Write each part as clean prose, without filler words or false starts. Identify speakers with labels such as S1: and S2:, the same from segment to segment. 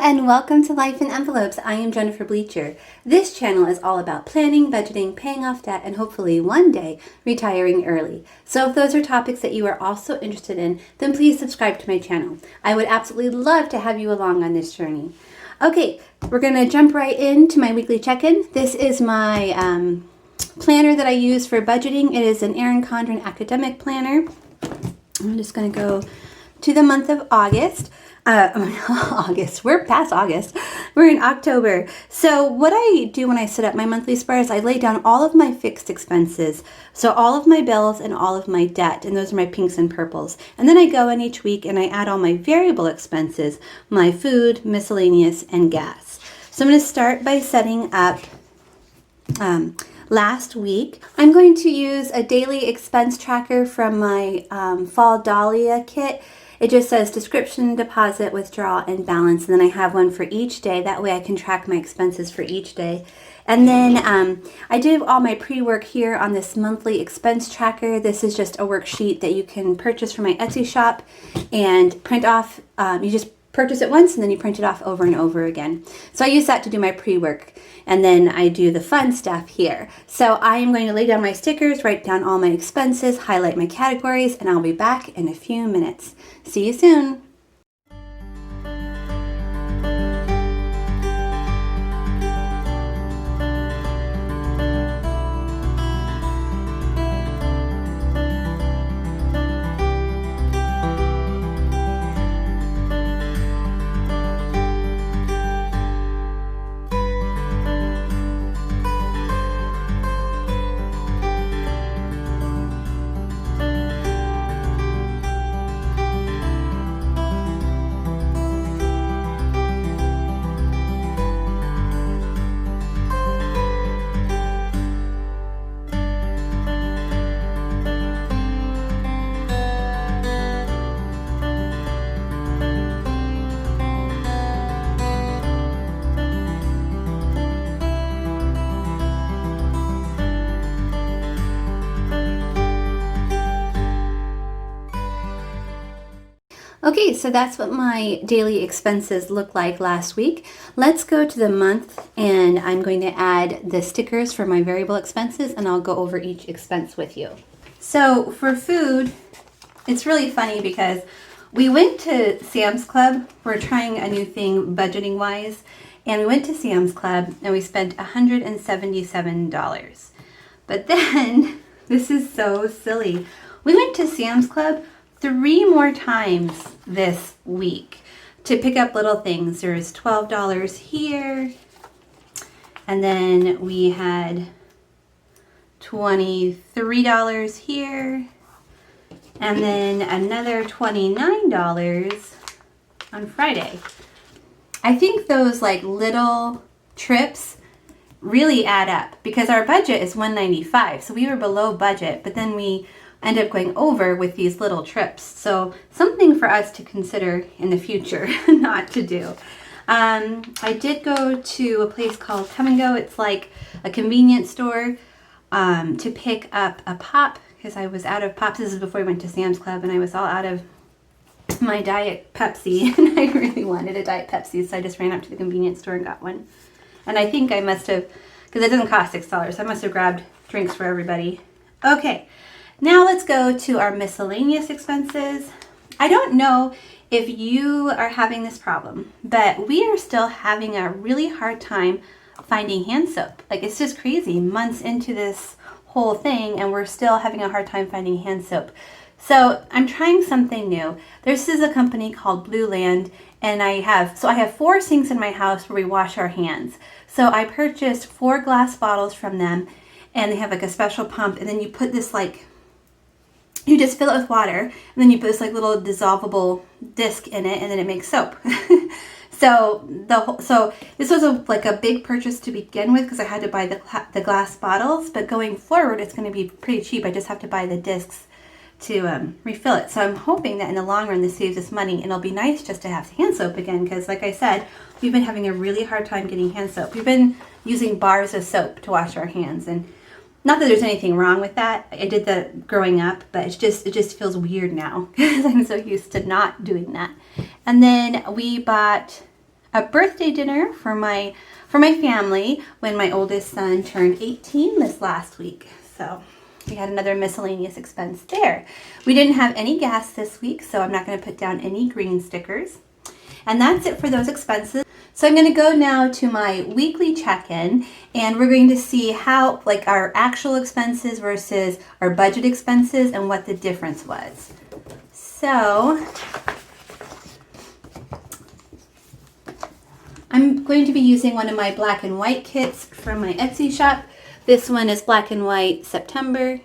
S1: and welcome to Life in Envelopes. I am Jennifer Bleacher. This channel is all about planning, budgeting, paying off debt, and hopefully one day retiring early. So if those are topics that you are also interested in, then please subscribe to my channel. I would absolutely love to have you along on this journey. Okay, we're going to jump right into my weekly check-in. This is my planner that I use for budgeting. It is an Erin Condren academic planner. I'm just going to go to the month of August. August. We're past August. We're in October. So what I do when I set up my monthly spread is I lay down all of my fixed expenses. So all of my bills and all of my debt, and those are my pinks and purples. And then I go in each week and I add all my variable expenses, my food, miscellaneous, and gas. So I'm going to start by setting up last week. I'm going to use a daily expense tracker from my Fall Dahlia kit. It just says description, deposit, withdrawal, and balance. And then I have one for each day. That way I can track my expenses for each day. And then I did all my pre-work here on this monthly expense tracker. This is just a worksheet that you can purchase from my Etsy shop and print off. You just purchase it once and then you print it off over and over again. So I use that to do my pre-work. And then I do the fun stuff here. So I am going to lay down my stickers, write down all my expenses, highlight my categories, and I'll be back in a few minutes. See you soon. Okay, so that's what my daily expenses look like last week. Let's go to the month, and I'm going to add the stickers for my variable expenses, and I'll go over each expense with you. So for food, it's really funny because we went to Sam's Club. We're trying a new thing budgeting-wise, and we went to Sam's Club, and we spent $177. But then, this is so silly. We went to Sam's Club 3 more times this week to pick up little things. There's $12 here, and then we had $23 here, and then another $29 on Friday. I think those like little trips really add up because our budget is $195, so we were below budget, but then we end up going over with these little trips. So something for us to consider in the future, not to do. I did go to a place called Come and Go. It's like a convenience store to pick up a pop because I was out of pops. This is before I went to Sam's Club and I was all out of my Diet Pepsi and I really wanted a Diet Pepsi, so I just ran up to the convenience store and got one. And I think I must have, because it doesn't cost $6, I must have grabbed drinks for everybody. Okay. Now let's go to our miscellaneous expenses. I don't know if you are having this problem, but we are still having a really hard time finding hand soap. Like, it's just crazy, months into this whole thing, and we're still having a hard time finding hand soap. So I'm trying something new. This is a company called Blue Land, and I have 4 sinks in my house where we wash our hands. So I purchased 4 glass bottles from them, and they have like a special pump, and then you put this you just fill it with water, and then you put this like little dissolvable disc in it, and then it makes soap. So this was a big purchase to begin with because I had to buy the glass bottles, but going forward it's going to be pretty cheap. I just have to buy the discs to refill it. So I'm hoping that in the long run this saves us money, and it'll be nice just to have hand soap again because, like I said, we've been having a really hard time getting hand soap. We've been using bars of soap to wash our hands, and Not that there's anything wrong with that. I did that growing up, but it just feels weird now because I'm so used to not doing that. And then we bought a birthday dinner for my family when my oldest son turned 18 this last week. So we had another miscellaneous expense there. We didn't have any gas this week, so I'm not going to put down any green stickers. And that's it for those expenses. So I'm going to go now to my weekly check-in, and we're going to see how, like, our actual expenses versus our budget expenses and what the difference was. So I'm going to be using one of my black and white kits from my Etsy shop. This one is black and white September.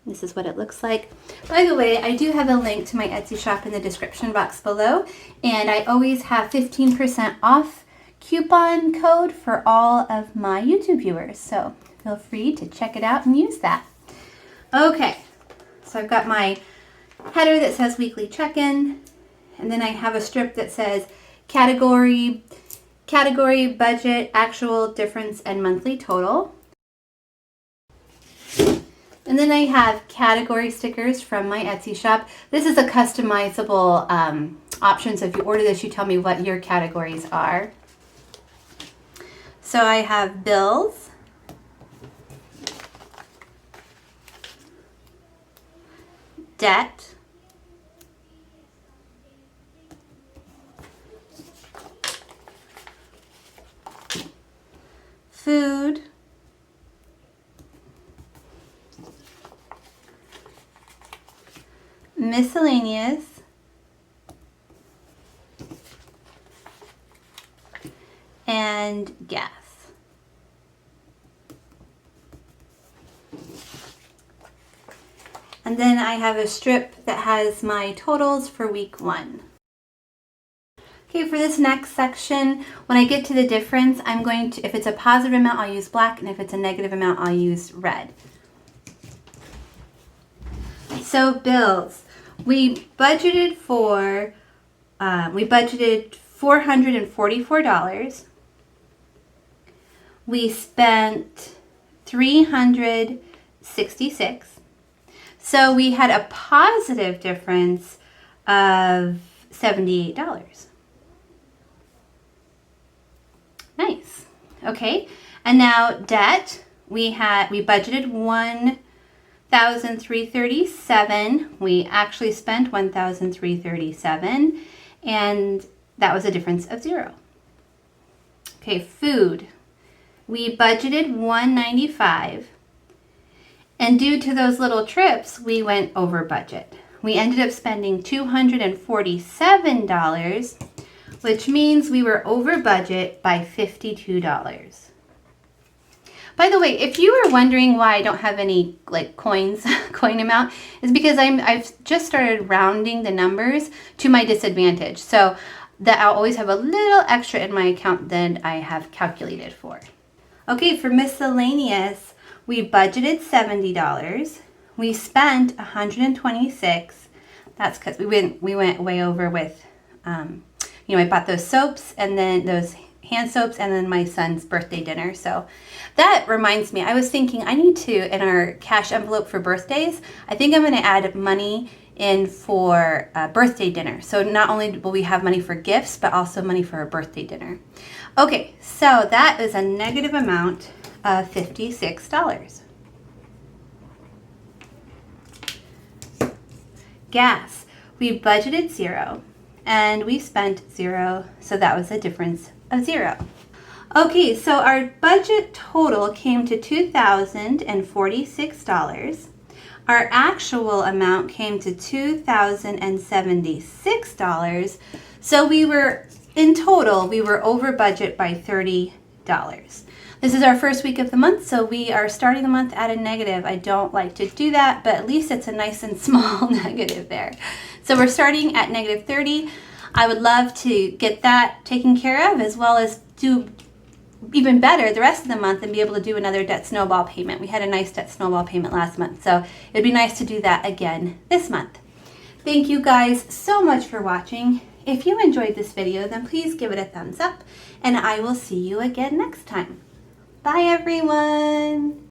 S1: This is what it looks like. By the way, I do have a link to my Etsy shop in the description box below, and I always have 15% off coupon code for all of my YouTube viewers, so feel free to check it out and use that. Okay, so I've got my header that says weekly check-in, and then I have a strip that says category, budget, actual, difference, and monthly total. And then I have category stickers from my Etsy shop. This is a customizable option, so if you order this, you tell me what your categories are. So I have bills, debt, food, miscellaneous, and gas. And then I have a strip that has my totals for week 1. Okay, for this next section, when I get to the difference, I'm going to, if it's a positive amount, I'll use black, and if it's a negative amount, I'll use red. So bills, we budgeted $444. We spent $366. So we had a positive difference of $78. Nice. Okay. And now debt, we budgeted $1,337. We actually spent $1,337, and that was a difference of 0. Okay, food. We budgeted $195, and due to those little trips, we went over budget. We ended up spending $247, which means we were over budget by $52. By the way, if you were wondering why I don't have any like coin amount, is because I've just started rounding the numbers to my disadvantage. So that I'll always have a little extra in my account than I have calculated for. Okay, for miscellaneous, we budgeted $70. We spent $126. That's because we went way over with, I bought those soaps and then those hand soaps and then my son's birthday dinner. So that reminds me, I was thinking I need to, in our cash envelope for birthdays, I think I'm going to add money in for a birthday dinner. So not only will we have money for gifts, but also money for a birthday dinner. Okay, so that is a negative amount of $56. Gas, we budgeted 0 and we spent 0, so that was a difference of 0. Okay, so our budget total came to $2,046. Our actual amount came to $2,076. So we were over budget by $30. This is our first week of the month, so we are starting the month at a negative. I don't like to do that, but at least it's a nice and small negative there. So we're starting at negative 30. I would love to get that taken care of, as well as do even better the rest of the month and be able to do another debt snowball payment. We had a nice debt snowball payment last month, so it'd be nice to do that again this month. Thank you guys so much for watching. If you enjoyed this video, then please give it a thumbs up, and I will see you again next time. Bye everyone!